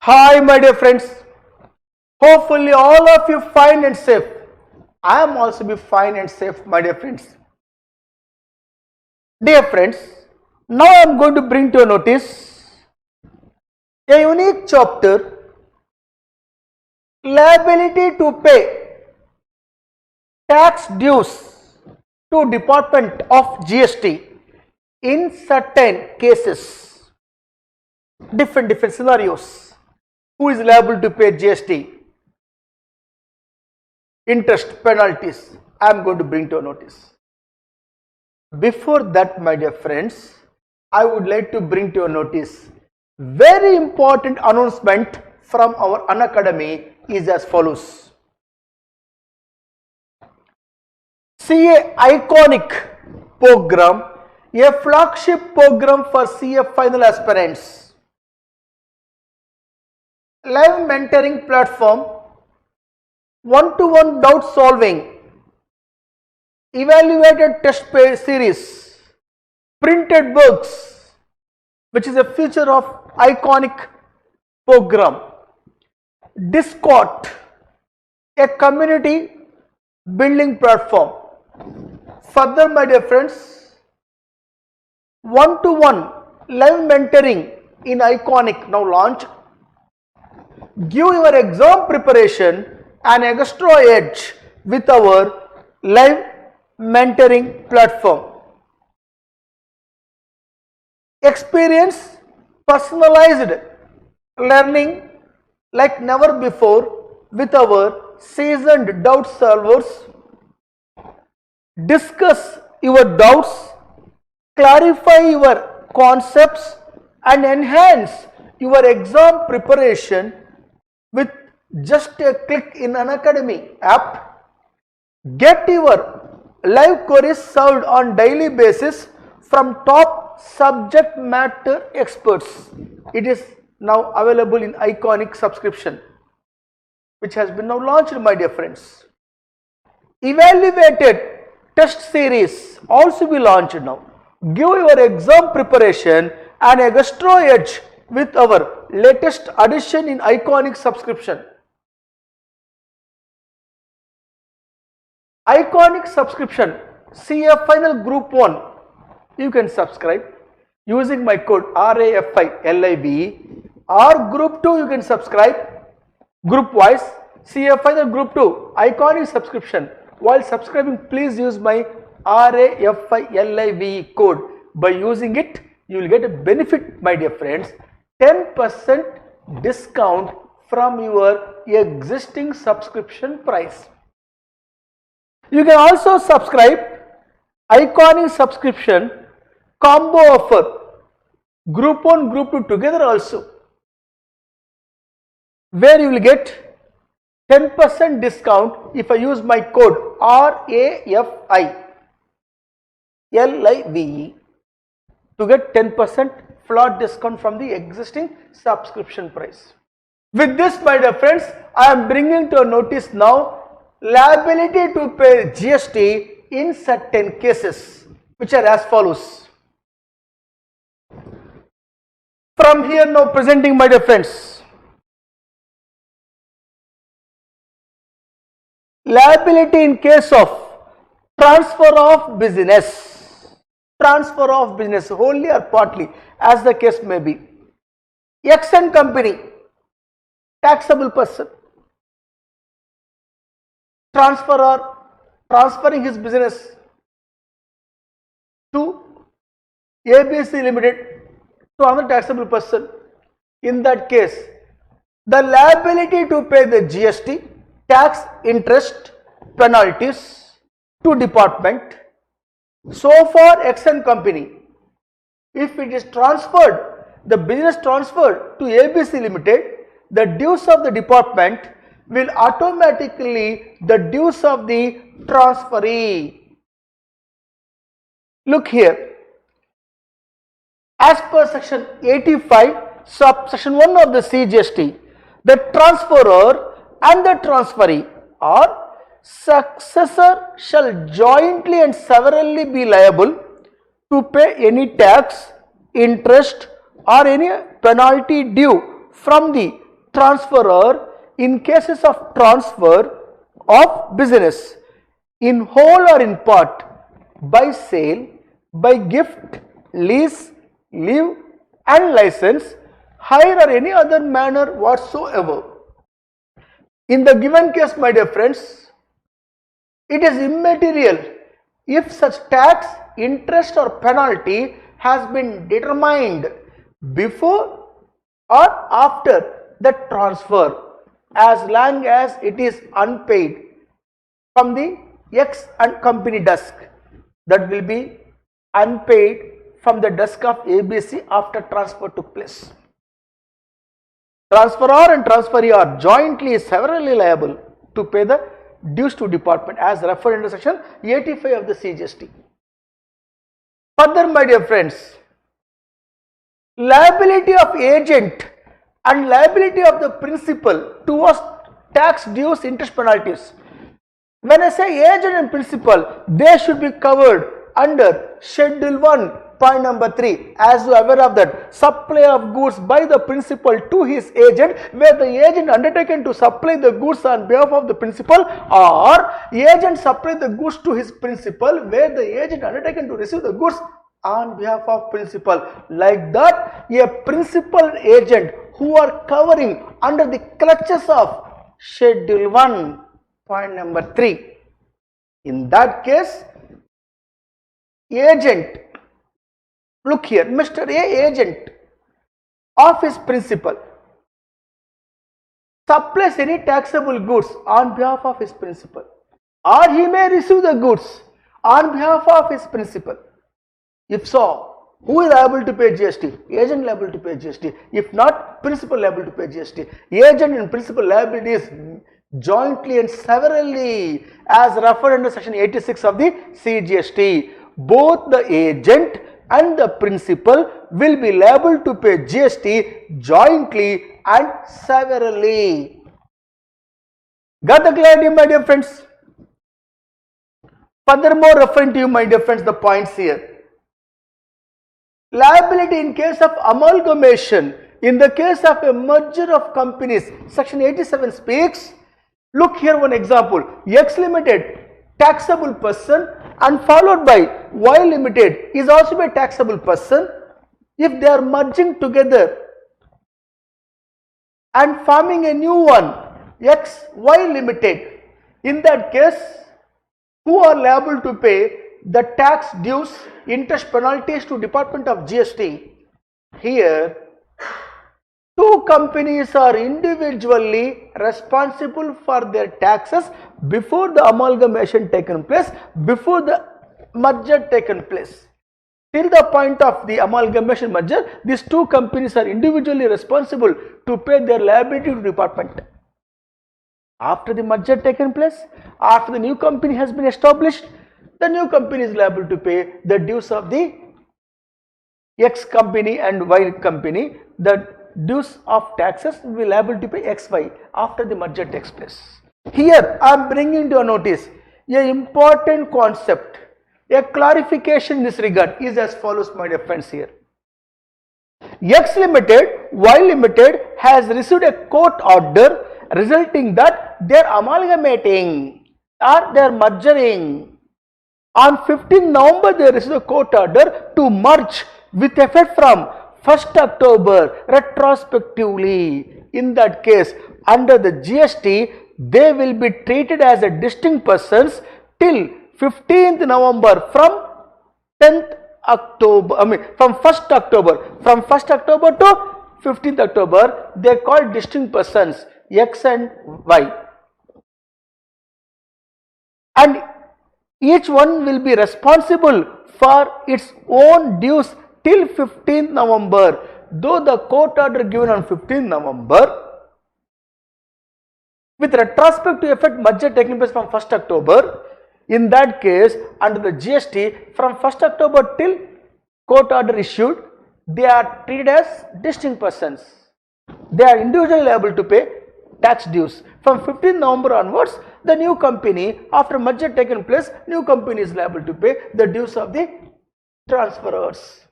Hi, my dear friends. Hopefully, all of you fine and safe. I am also be fine and safe, my dear friends. Dear friends, now I am going to bring to your notice a unique chapter: liability to pay tax dues to Department of GST in certain cases. Different scenarios. Who is liable to pay GST? Interest, penalties, I am going to bring to your notice. Before that, my dear friends, I would like to bring to your notice very important announcement from our Unacademy is as follows. CA Iconic program, a flagship program for CA final aspirants. Live mentoring platform, one-to-one doubt solving, evaluated test series, printed books, which is a feature of Iconic program. Discord, a community building platform. Further, my dear friends, one-to-one live mentoring in Iconic now launched. Give your exam preparation an extra edge with our live mentoring platform. Experience personalized learning like never before with our seasoned doubt solvers. Discuss your doubts, clarify your concepts, and enhance your exam preparation with just a click in Unacademy app. Get your live queries solved on daily basis from top subject matter experts. It is now available in Iconic subscription, which has been now launched, my dear friends. Evaluated test series also be launched now. Give your exam preparation an extra edge with our latest addition in Iconic subscription. Iconic subscription CA Final Group 1, you can subscribe using my code RAFILIBE, or Group 2 you can subscribe group wise. CA Final Group 2 Iconic subscription. While subscribing, please use my RAFILIBE code. By using it, you will get a benefit, my dear friends, 10% discount from your existing subscription price. You can also subscribe Iconic subscription combo offer, Group 1, Group 2 together also, where you will get 10% discount if I use my code RAFILIBE to get 10% flat discount from the existing subscription price. With this, my dear friends, I am bringing to a notice now liability to pay GST in certain cases, which are as follows. From here now presenting, my dear friends, liability in case of transfer of business, wholly or partly, as the case may be. X&, taxable person, transferring his business to ABC Limited, to another taxable person. In that case, the liability to pay the GST, tax, interest, penalties to department. So for X&, if it is transferred, the business transferred to ABC Limited, the dues of the department will automatically the dues of the transferee. Look here, as per section 85 subsection 1 of the CGST, the transferor and the transferee or successor shall jointly and severally be liable to pay any tax, interest, or any penalty due from the transferor in cases of transfer of business in whole or in part, by sale, by gift, lease, leave and license, hire or any other manner whatsoever. In the given case, my dear friends, it is immaterial if such tax, interest or penalty has been determined before or after the transfer, as long as it is unpaid from the X and company desk, that will be unpaid from the desk of ABC after transfer took place. Transferor and transferee are jointly severally liable to pay the dues to department as referred in section 85 of the CGST. Further, my dear friends, liability of agent and liability of the principal towards tax dues, interest, penalties. When I say agent and principal, they should be covered under Schedule 1, point number 3. As you are aware of that, supply of goods by the principal to his agent, where the agent undertaken to supply the goods on behalf of the principal, or agent supply the goods to his principal, where the agent undertaken to receive the goods on behalf of principal. Like that, a principal agent who are covering under the clutches of Schedule 1, point number 3. In that case, agent, look here, Mr. A, agent of his principal, supplies any taxable goods on behalf of his principal, or he may receive the goods on behalf of his principal. If so, who is liable to pay GST? Agent liable to pay GST. If not, principal liable to pay GST. Agent and principal liability is jointly and severally as referred under section 86 of the CGST. Both the agent and the principal will be liable to pay GST jointly and severally. Got the clarity, my dear friends? Furthermore, referring to you, my dear friends, the points here. Liability in case of amalgamation, in the case of a merger of companies, section 87 speaks. Look here, one example. X Limited, taxable person, and followed by Y Limited is also a taxable person. If they are merging together and forming a new one, XY Limited, in that case, who are liable to pay the tax dues, interest, penalties to Department of GST? Here, two companies are individually responsible for their taxes before the amalgamation taken place, before the merger taken place. Till the point of the amalgamation merger, these two companies are individually responsible to pay their liability to department. After the merger taken place, after the new company has been established, the new company is liable to pay the dues of the X company and Y company. The dues of taxes will be liable to pay XY after the merger takes place. Here I am bringing to your notice a important concept. A clarification in this regard is as follows, my dear friends. Here, X Limited, Y Limited has received a court order resulting that they are amalgamating or they are merging. On 15 November, they received a court order to merge with effect from 1st October retrospectively. In that case, under the GST, they will be treated as a distinct persons till 15th November from 10th October, from 1st October. From 1st October to 15th October, they are called distinct persons, X and Y. And each one will be responsible for its own dues till 15th November. Though the court order given on 15th November, with retrospective effect merger taking place from 1st October, in that case, under the GST, from 1st October till court order issued, they are treated as distinct persons. They are individually liable to pay tax dues. From 15th November onwards, the new company, after merger taken place, new company is liable to pay the dues of the transferors.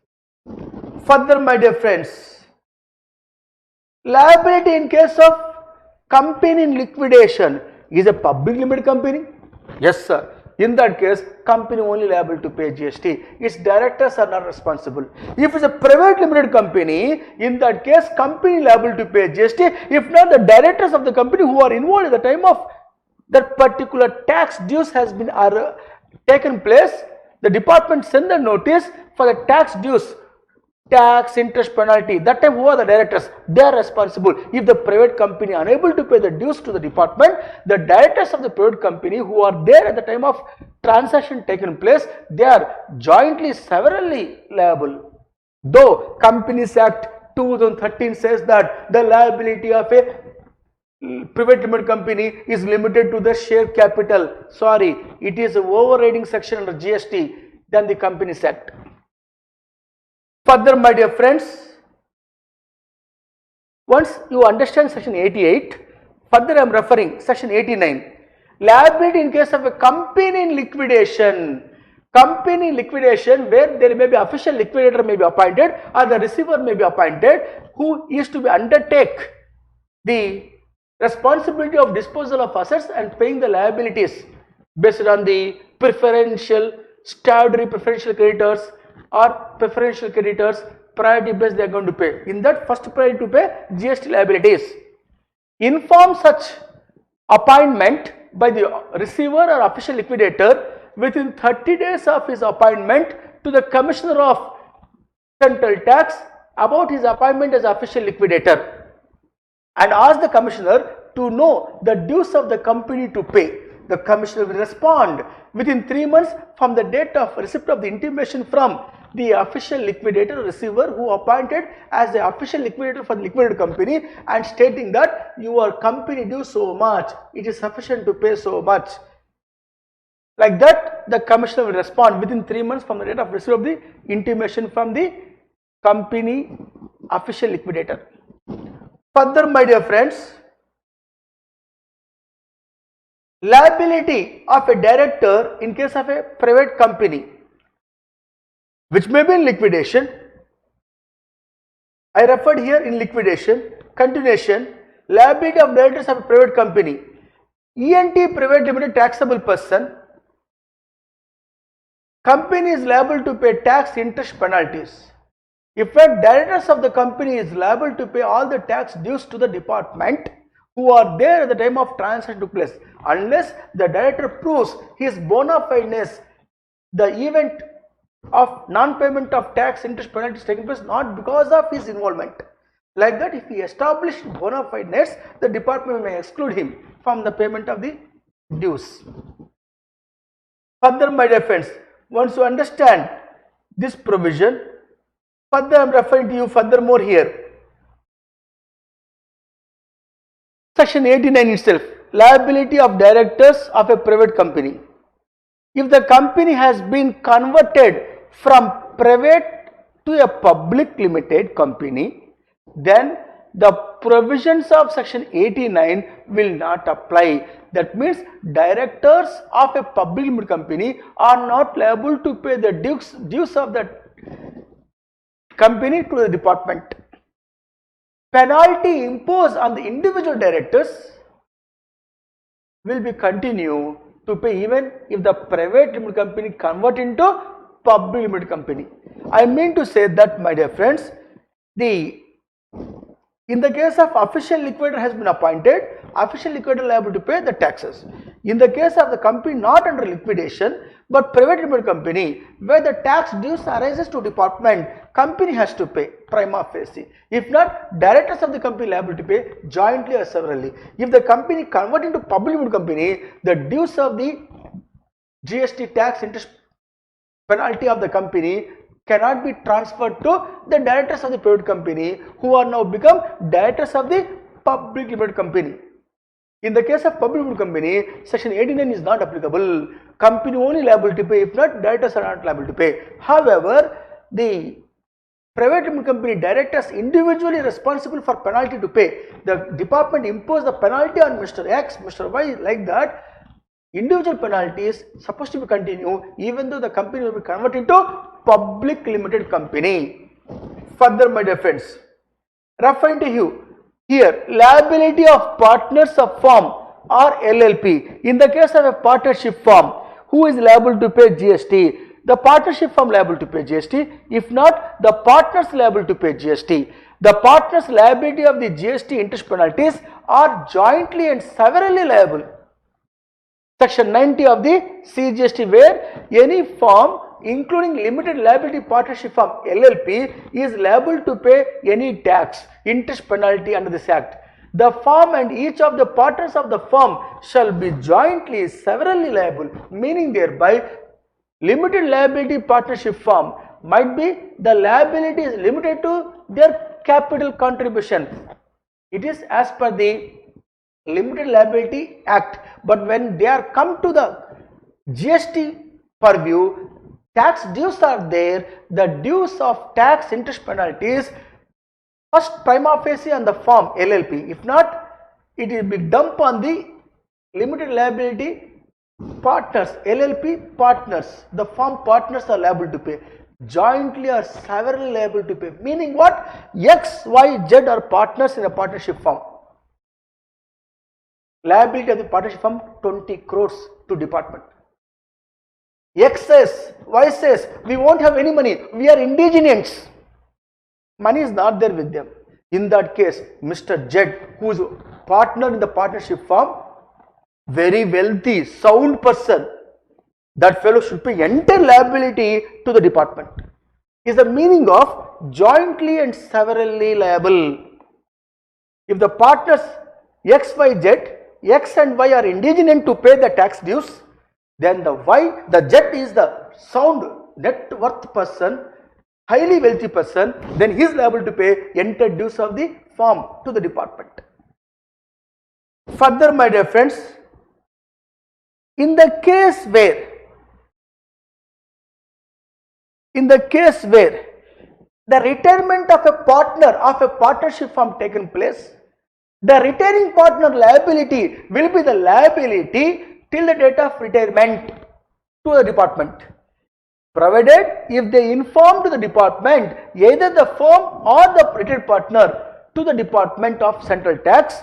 Further, my dear friends, Liability in case of company in liquidation is a public limited company. Yes, sir. In that case, company only liable to pay GST. Its directors are not responsible. If it's a private limited company, in that case, company liable to pay GST. If not, the directors of the company who are involved at the time of that particular tax dues has been taken place, the department send a notice for the tax dues, tax, interest, penalty. That time who are the directors? They are responsible. If the private company unable to pay the dues to the department, the directors of the private company who are there at the time of transaction taken place, they are jointly severally liable. Though Companies Act 2013 says that the liability of a private limited company is limited to the share capital. Sorry, it is an overriding section under GST than the Companies Act. Further, my dear friends, once you understand section 88, further I am referring section 89. Liability in case of a company in liquidation. Company in liquidation where there may be official liquidator may be appointed or the receiver may be appointed who is to be undertake the responsibility of disposal of assets and paying the liabilities based on the preferential, statutory preferential creditors or preferential creditors priority based they are going to pay. In that first priority to pay GST liabilities. Inform such appointment by the receiver or official liquidator within 30 days of his appointment to the Commissioner of Central Tax about his appointment as official liquidator and ask the Commissioner to know the dues of the company to pay. The Commissioner will respond within 3 months from the date of receipt of the intimation from the official liquidator or receiver who appointed as the official liquidator for the liquidated company and stating that your company dues so much, it is sufficient to pay so much. Like that, the Commissioner will respond within 3 months from the date of receipt of the intimation from the company official liquidator. Further, my dear friends, liability of a director in case of a private company which may be in liquidation. I referred here in liquidation. Continuation, liability of directors of a private company. ENT private limited taxable person. Company is liable to pay tax, interest, penalties. If a directors of the company is liable to pay all the tax dues to the department who are there at the time of transaction took place, unless the director proves his bona fideness, the event of non-payment of tax, interest, penalties taking place not because of his involvement. Like that, if he established bona fideness, the department may exclude him from the payment of the dues. Further, my dear friends, once you understand this provision, further I am referring to you furthermore here. Section 89 itself, liability of directors of a private company. If the company has been converted from private to a public limited company, then the provisions of section 89 will not apply. That means directors of a public limited company are not liable to pay the dues of the company to the department. Penalty imposed on the individual directors will be continued to pay even if the private limited company convert into public limited company. I mean to say that, my dear friends, in the case of official liquidator has been appointed, official liquidator liable to pay the taxes. In the case of the company not under liquidation but private limited company where the tax dues arises to department, company has to pay prima facie. If not, directors of the company liable to pay jointly or severally. If the company convert into public limited company, the dues of the GST, tax, interest, penalty of the company cannot be transferred to the directors of the private company who are now become directors of the public limited company. In the case of public limited company, section 89 is not applicable. Company only liable to pay, if not, directors are not liable to pay. However, the private limited company directors individually responsible for penalty to pay. The department impose the penalty on Mr. X, Mr. Y, like that. Individual penalty is supposed to be continued even though the company will be converted into public limited company. Further, my dear friends, referring to you Here, liability of partners of firm or LLP. In the case of a partnership firm, who is liable to pay GST? The partnership firm liable to pay GST. If not, the partners liable to pay GST. The partners' liability of the GST interest penalties are jointly and severally liable. Section 90 of the CGST, where any firm including limited liability partnership firm LLP is liable to pay any tax, interest penalty under this act. The firm and each of the partners of the firm shall be jointly severally liable, meaning thereby limited liability partnership firm might be the liability is limited to their capital contribution. It is as per the Limited Liability Act, but when they are come to the GST purview, tax dues are there. The dues of tax interest penalties first prima facie on the firm LLP. If not, it will be dumped on the limited liability partners, LLP partners. The firm partners are liable to pay. Jointly or severally liable to pay. Meaning what? X, Y, Z are partners in a partnership firm. Liability of the partnership firm 20 crores to department. X says, Y says, we won't have any money, we are indigents. Money is not there with them. In that case, Mr. Z, who is partner in the partnership firm, very wealthy, sound person, that fellow should pay entire liability to the department. Is the meaning of jointly and severally liable. If the partners X, Y, Z, X and Y are indigent to pay the tax dues, then the Z is the sound net worth person, highly wealthy person, then he is liable to pay entire dues of the firm to the department. Further, my dear friends, in the case where the retirement of a partner of a partnership firm taken place, the retiring partner liability will be the liability till the date of retirement to the department, provided if they inform to the department, either the firm or the retired partner, to the Department of Central Tax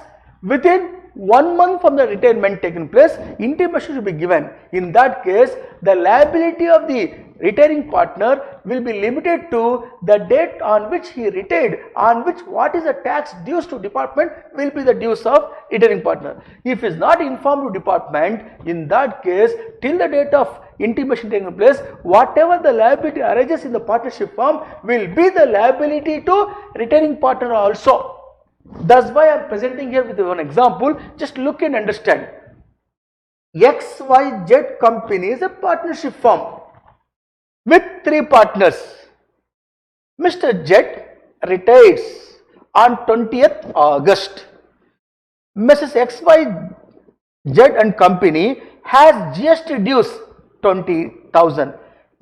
within 1 month from the retirement taken place, intimation should be given. In that case, the liability of the retiring partner will be limited to the date on which he retired, on which what is the tax dues to department will be the dues of retiring partner. If he is not informed to department, in that case, till the date of intimation taking place, whatever the liability arises in the partnership firm will be the liability to retiring partner also. That's why I am presenting here with one example. Just look and understand. XYZ company is a partnership firm with 3 partners. Mr. Z retires on 20th August. Mrs. XYZ and company has GST dues 20,000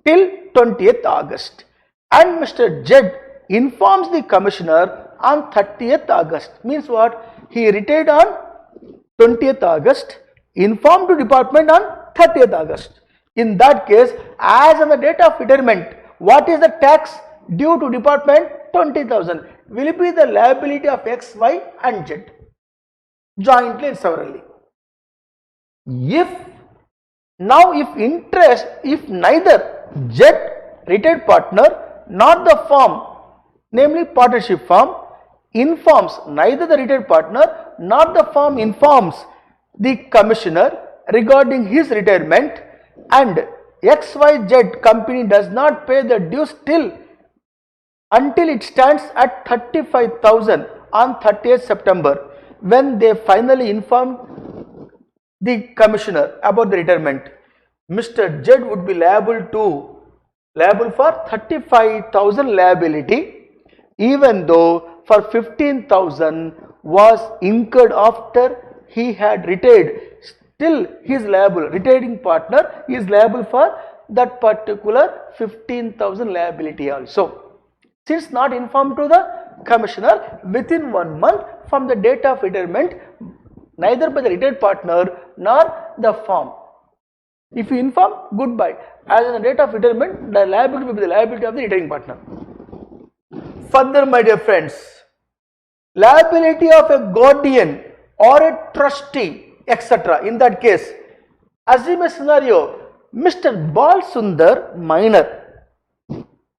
till 20th August, and Mr. Z informs the commissioner on 30th August. Means what? He retired on 20th August, informed to department on 30th August. In that case, as on the date of retirement, what is the tax due to department? 20,000. Will be the liability of X, Y and Z jointly and severally. If neither Z retired partner nor the firm, namely partnership firm, informs, neither the retired partner nor the firm informs the commissioner regarding his retirement, and XYZ company does not pay the dues until it stands at 35,000 on 30th September, when they finally inform the commissioner about the retirement, Mr. Z would be liable for 35,000 liability, even though for 15,000 was incurred after he had retired. Still he is liable, retiring partner is liable for that particular 15,000 liability also, since not informed to the commissioner within 1 month from the date of retirement, neither by the retired partner nor the firm. If you inform, goodbye. As on the date of retirement, the liability will be the liability of the retiring partner. Further, my dear friends, liability of a guardian or a trustee, etc. In that case, assume a scenario, Mr. Bal Sundar, minor,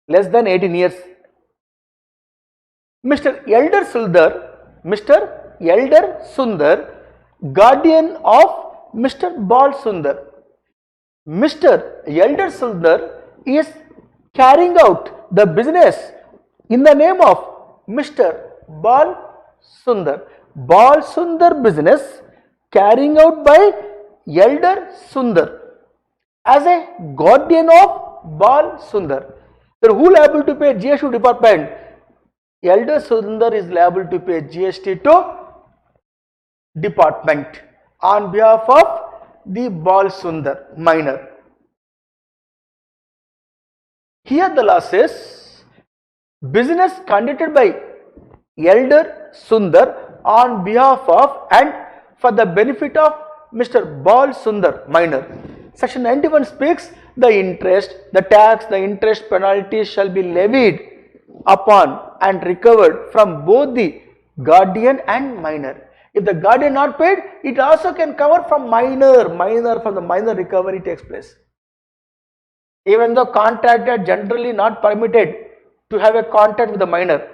less than 18 years. Mr. Elder Sundar, guardian of Mr. Bal Sundar. Mr. Elder Sundar is carrying out the business in the name of Mr. Bal Sundar. Bal Sundar business carrying out by Elder Sundar as a guardian of Bal Sundar. Then who liable to pay GST to department? Elder Sundar is liable to pay GST to department on behalf of the Bal Sundar, minor. Here the law says, business conducted by Elder Sundar on behalf of and for the benefit of Mr. Bal Sundar, minor. Section 91 speaks, the interest, the tax, the interest penalty shall be levied upon and recovered from both the guardian and minor. If the guardian not paid, it also can cover from minor, from the minor recovery takes place. Even though contractor generally not permitted to have a contact with the minor,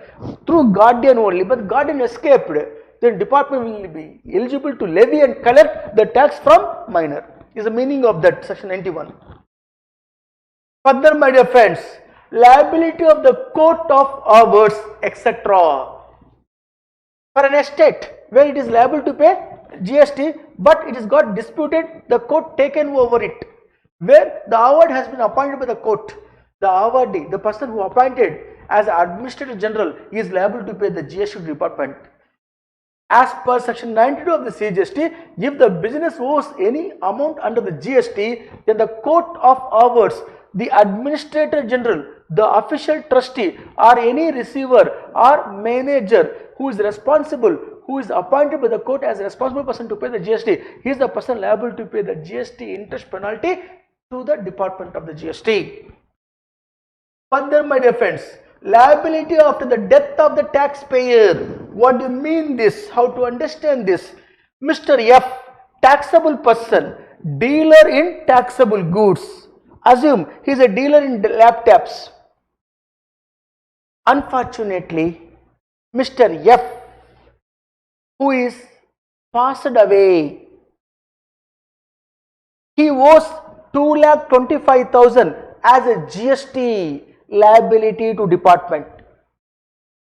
through guardian only, but guardian escaped, then department will be eligible to levy and collect the tax from minor, is the meaning of that section 91. Further, my dear friends, liability of the court of arrears, etc. For an estate where it is liable to pay GST, but it is got disputed, the court taken over it, where the award has been appointed by the court. The awardee, the person who appointed as Administrator General, is liable to pay the GST to the department. As per section 92 of the CGST, if the business owes any amount under the GST, then the court of arrears, the Administrator General, the official trustee or any receiver or manager who is responsible, who is appointed by the court as a responsible person to pay the GST, he is the person liable to pay the GST interest penalty to the department of the GST. Further, my dear friends, liability after the death of the taxpayer. What do you mean this? How to understand this? Mr. F, taxable person, dealer in taxable goods. Assume he is a dealer in laptops. Unfortunately, Mr. F, who is passed away, he owes 2,25,000 as a GST liability to department.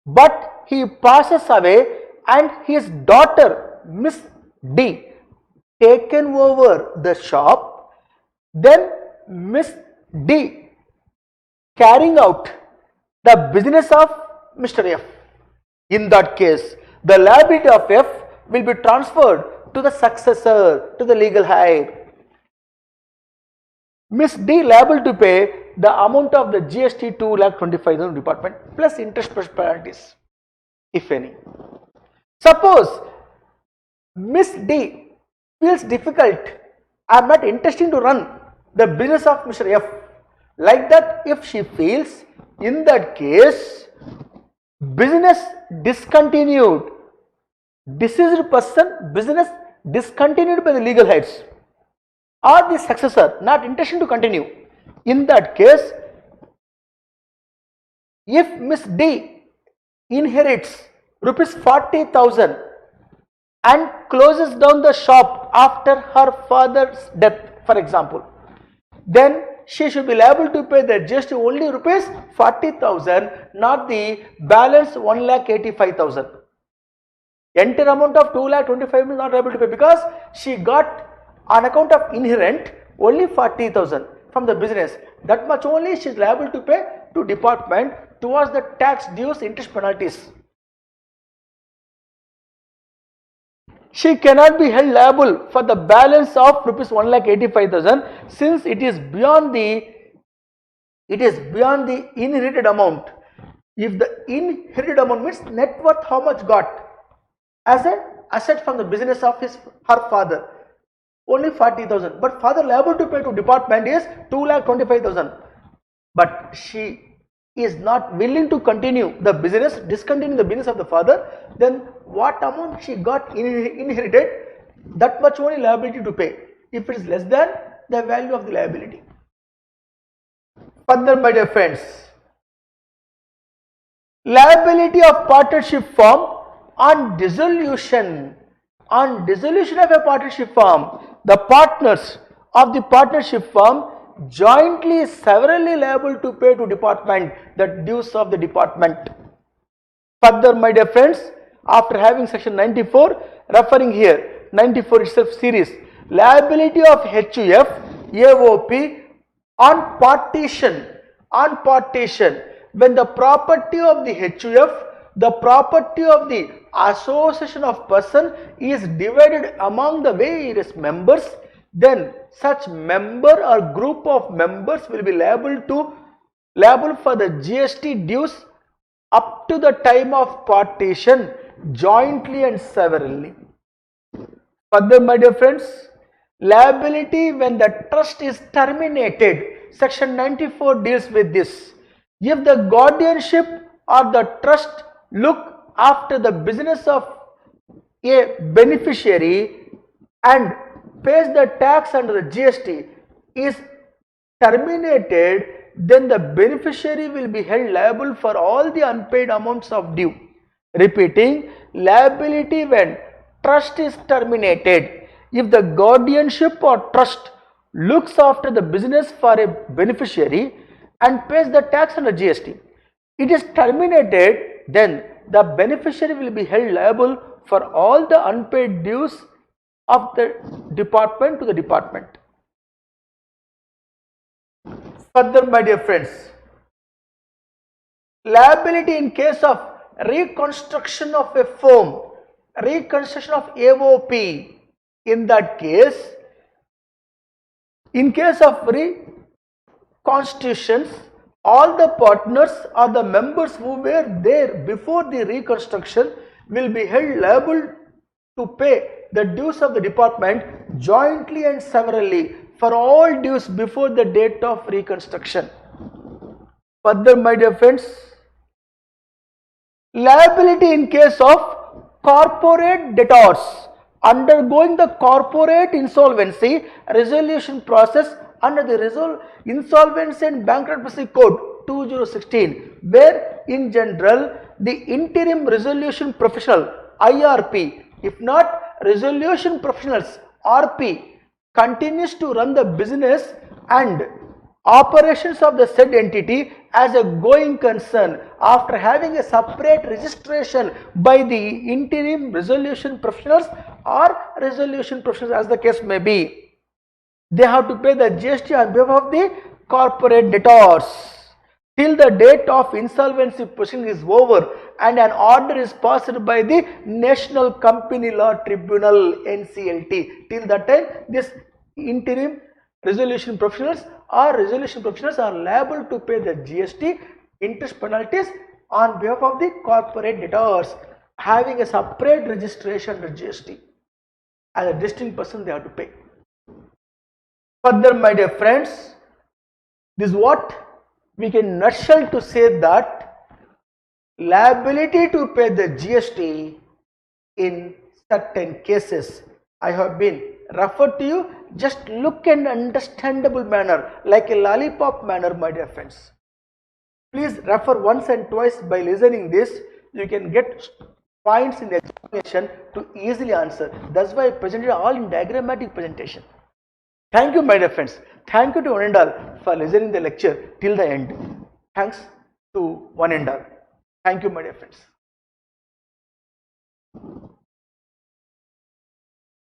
But he passes away and his daughter, Miss D, taken over the shop. Then Miss D carrying out the business of Mr. F. In that case, the liability of F will be transferred to the successor, to the legal heir. Miss D liable to pay the amount of the GST 2,25,000 department plus interest plus penalties, if any. Suppose Miss D feels difficult, I am not interested to run the business of Mr. F. Like that, if she feels, in that case, business discontinued, deceased person, business discontinued by the legal heirs, or the successor not interested to continue. In that case, if Miss D inherits rupees 40,000 and closes down the shop after her father's death, for example, then she should be liable to pay the GST only rupees 40,000, not the balance 1,85,000. Entire amount of 2,25,000 is not liable to pay because she got on account of inherent only 40,000 from the business. That much only she is liable to pay to department towards the tax dues, interest penalties. She cannot be held liable for the balance of rupees 1,85,000 since it is beyond the inherited amount. If the inherited amount means net worth, how much got as an asset from the business of her father, only 40,000, but father liable to pay to department is 2,25,000, but she is not willing to continue the business, discontinue the business of the father, then what amount she got inherited, that much only liability to pay, if it is less than the value of the liability. Further, my dear friends, liability of partnership firm on dissolution. On dissolution of a partnership firm, the partners of the partnership firm jointly severally liable to pay to department the dues of the department. Further, my dear friends, after having section 94, referring here 94 itself series, liability of HUF, AOP on partition, when the property of the HUF, the property of the association of person is divided among the various members, then such member or group of members will be liable for the GST dues up to the time of partition jointly and severally. Further, my dear friends, liability when the trust is terminated, section 94 deals with this. If the guardianship or the trust look after the business of a beneficiary and pays the tax under the GST is terminated, then the beneficiary will be held liable for all the unpaid amounts of due. Repeating, liability when trust is terminated, if the guardianship or trust looks after the business for a beneficiary and pays the tax under GST, it is terminated, then the beneficiary will be held liable for all the unpaid dues of the department to the department. Further, my dear friends, liability in case of reconstruction of a firm, reconstruction of AOP, in that case, in case of reconstitutions, all the partners or the members who were there before the reconstruction will be held liable to pay the dues of the department jointly and severally for all dues before the date of reconstruction. Further, my dear friends, liability in case of corporate debtors undergoing the corporate insolvency resolution process under the Insolvency and Bankruptcy Code 2016, where in general the interim resolution professional IRP, if not resolution professionals RP, continues to run the business and operations of the said entity as a going concern after having a separate registration by the interim resolution professionals or resolution professionals, as the case may be. They have to pay the GST on behalf of the corporate debtors till the date of insolvency proceeding is over and an order is passed by the National Company Law Tribunal NCLT. Till that time, this interim resolution professionals are liable to pay the GST interest penalties on behalf of the corporate debtors having a separate registration under GST. As a distinct person, they have to pay. Further, my dear friends, this is what we can nutshell to say that liability to pay the GST in certain cases I have been referred to you. Just look in understandable manner, like a lollipop manner, my dear friends. Please refer once and twice. By listening this, you can get points in the explanation to easily answer. That's why I presented all in diagrammatic presentation. Thank you, my dear friends. Thank you to one and all for listening the lecture till the end. Thanks to one and all. Thank you, my dear friends.